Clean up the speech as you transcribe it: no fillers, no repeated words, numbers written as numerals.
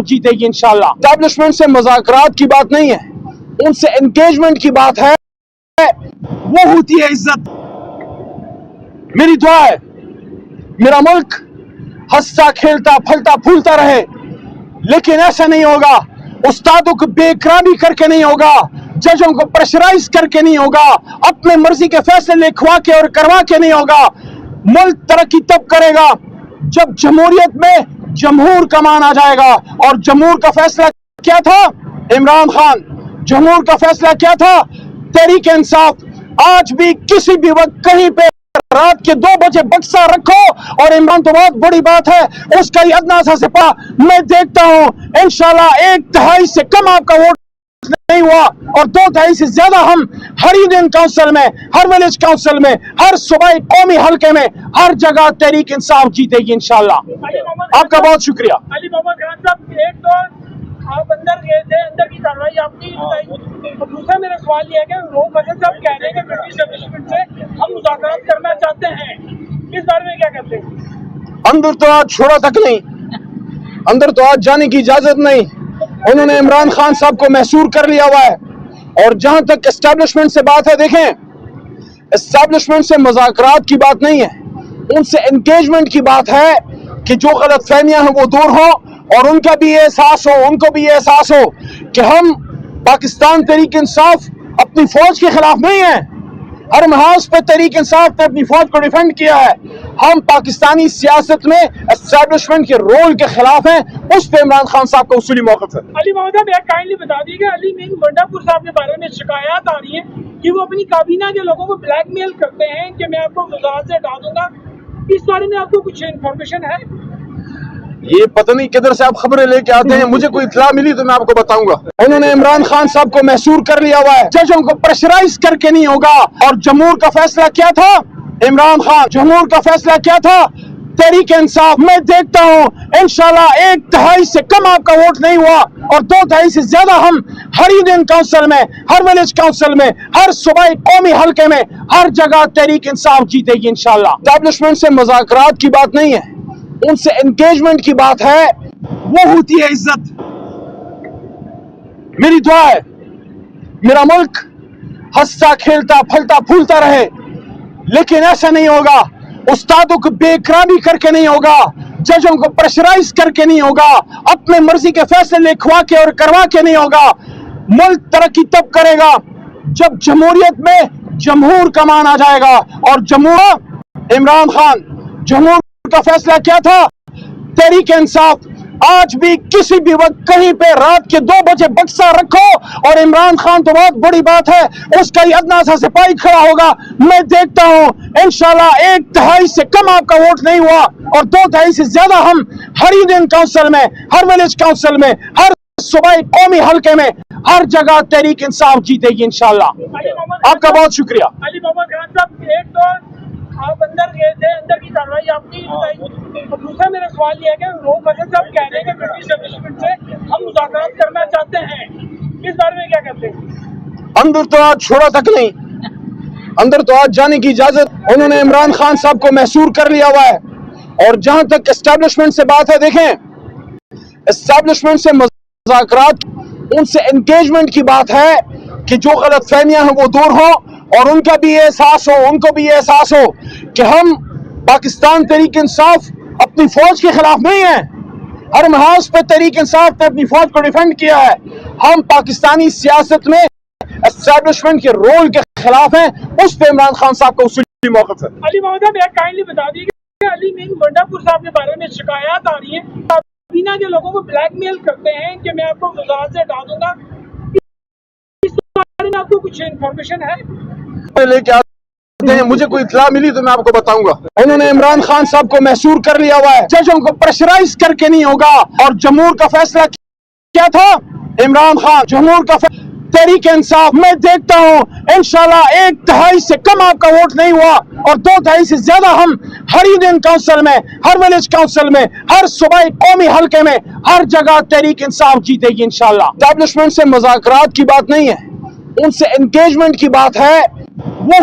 जीतेगी इंशाल्लाह। एस्टैब्लिशमेंट से मुज़ाकरात की बात नहीं है, उनसे एंगेजमेंट की बात है, वो होती है इज्जत। मेरी दुआ है मेरा मुल्क हंसता खेलता फलता फूलता रहे, लेकिन ऐसा नहीं होगा। उस्तादों को बेकरामी करके नहीं होगा, जजों को प्रेशराइज करके नहीं होगा, अपने मर्जी के फैसले लिखवा के और करवा के नहीं होगा। मुल्क तरक्की तब करेगा जब जमहूरियत में जमहूर का मान आ जाएगा। और जमहूर का फैसला क्या था? इमरान खान। जमहूर का फैसला क्या था? तहरीक इंसाफ। आज भी किसी भी वक्त कहीं पे रात के 2 बजे बक्सा रखो और इमरान तो बहुत बड़ी बात है, उसका ही अदना सा सिपा मैं देखता हूं इंशाल्लाह 1/3 से कम आपका वोट नहीं हुआ, और 2/3 से ज्यादा हम हर यूनियन काउंसिल में, हर विलेज काउंसिल में, हर सूबाई कौमी हल्के में, हर जगह तहरीक इंसाफ जीतेगी इंशाल्लाह। आपका बहुत शुक्रिया। अली मोहम्मद खान साहब, एक तो आप अंदर गए थे, अंदर की कार्रवाई आपने बताई, और दूसरा मेरा सवाल ये है कि वो फजल साहब कह रहे हैं कि ब्रिटिश एस्टैब्लिशमेंट से हम मुज़ाकरात करना चाहते हैं, इस बारे में क्या कहते हैं? अंदर तो आज छोड़ा तक नहीं, अंदर तो आज जाने की इजाजत नहीं। उन्होंने इमरान खान साहब को महसूर कर लिया हुआ है। और जहां तक एस्टैब्लिशमेंट से बात है, देखें, एस्टैब्लिशमेंट से मुज़ाकरात की बात नहीं है, उनसे एंगेजमेंट की बात है कि जो गलत फहमियां हैं वो दूर हो, और उनका भी ये एहसास हो, उनको भी ये एहसास हो कि हम पाकिस्तान तहरीक इंसाफ अपनी फौज के खिलाफ नहीं है। हर महाज पे तहरीक इंसाफ ने अपनी फौज को डिफेंड किया है। हम पाकिस्तानी सियासत में एस्टैब्लिशमेंट के रोल के खिलाफ हैं, उस पे इमरान खान साहब का उसूली मौक़िफ़ है। अली मोहम्मद साहब, एक काइंडली बता दीजिएगा, अली मीन वंडापुर साहब के बारे में शिकायत आ रही है कि वो अपनी काबीना के लोगों को ब्लैकमेल करते हैं कि मैं आपको वज़ारत से हटा दूंगा, इस बारे में आपको कुछ इन्फॉर्मेशन है? ये पता नहीं किधर से आप खबरें लेके आते हैं, मुझे कोई इत्तला मिली तो मैं आपको बताऊंगा। उन्होंने इमरान खान साहब को महसूर कर लिया हुआ है, जजों को प्रेशराइज करके नहीं होगा। और जमहूर का फैसला क्या था? इमरान खान। जमहूर का फैसला क्या था? तहरीक इंसाफ। मैं देखता हूं इंशाल्लाह 1/3 से कम आपका वोट नहीं हुआ, और 2/3 से ज्यादा हम हर यूनियन काउंसिल में, हर विलेज काउंसिल में, हर सूबाई कौमी हल्के में, हर जगह तहरीक इंसाफ जीतेगी इंशाल्लाह। एस्टैब्लिशमेंट से मुज़ाकरात की बात नहीं है, उनसे एंगेजमेंट की बात है, वो होती है इज्जत। मेरी दुआ है मेरा मुल्क हंसता खेलता फलता फूलता रहे, लेकिन ऐसा नहीं होगा। उस्तादों को बेकरामी करके नहीं होगा, जजों को प्रेशराइज करके नहीं होगा, अपने मर्जी के फैसले लिखवा के और करवा के नहीं होगा। मुल्क तरक्की तब करेगा जब जमहूरियत में जमहूर का मान आ जाएगा। और जमहूर इमरान खान। जमहूर का फैसला क्या था? तहरीक इंसाफ। आज भी किसी भी वक्त कहीं पे रात के 2 बजे बक्सा रखो और इमरान खान तो बहुत बड़ी बात है, उसका ही अदना सा सिपाही खड़ा होगा। मैं देखता हूं इंशाल्लाह 1/3 से कम आपका वोट नहीं हुआ, और 2/3 से ज्यादा हम हर यूनियन काउंसिल में, हर विलेज काउंसिल में, हर सूबाई कौमी हल्के में, हर जगह तहरीक इंसाफ जीतेगी इंशाल्लाह। आपका बहुत शुक्रिया। अली मोहम्मद खान साहब, एक तो आप अंदर गए थे, अंदर की कार्रवाई आपने बताई, और दूसरा मेरा सवाल ये है कि वो फजल साहब कह रहे हैं कि ब्रिटिश एस्टैब्लिशमेंट से हम मुज़ाकरात करना चाहते हैं, इस बारे में क्या कहते हैं? अंदर तो आज छोड़ा तक नहीं, अंदर तो आज जाने की इजाजत। उन्होंने इमरान खान साहब को महसूर कर लिया हुआ है। और जहां तक एस्टैब्लिशमेंट से बात है, देखें, एस्टैब्लिशमेंट से मुज़ाकरात, उनसे एंगेजमेंट की बात है कि जो गलत फहमियां हैं वो दूर हो, और उनका भी ये एहसास हो, उनको भी ये एहसास हो कि हम पाकिस्तान तहरीक इंसाफ अपनी फौज के खिलाफ नहीं है। हर महाज पे तहरीक इंसाफ ने अपनी फौज को डिफेंड किया है। हम पाकिस्तानी सियासत में एस्टैब्लिशमेंट के रोल के खिलाफ हैं, उस पे इमरान खान साहब का उसूली मौक़िफ़ है। अली मोहम्मद साहब, एक काइंडली बता दीजिएगा, अली मीन वंडापुर साहब के बारे में शिकायत आ रही है, काबीना के लोगों को ब्लैकमेल करते हैं कि मैं आपको वज़ारत से हटा दूंगा, इस बारे में आपको कुछ इन्फॉर्मेशन है? लेके आते हैं, मुझे कोई इत्तला मिली तो मैं आपको बताऊंगा। उन्होंने इमरान खान साहब को महसूर कर लिया हुआ है, जजों को प्रेशराइज करके नहीं होगा। और जमहूर का फैसला क्या था? इमरान खान। जमहूर का तहरीक इंसाफ। मैं देखता हूं इंशाल्लाह 1/3 से कम आपका वोट नहीं हुआ, और 2/3 से ज्यादा हम हर यूनियन काउंसिल में, हर विलेज काउंसिल में, हर सूबाई कौमी हल्के में, हर जगह तहरीक इंसाफ जीतेगी इंशाल्लाह। एस्टैब्लिशमेंट से मुज़ाकरात की बात नहीं है, उनसे एंगेजमेंट की बात है, वो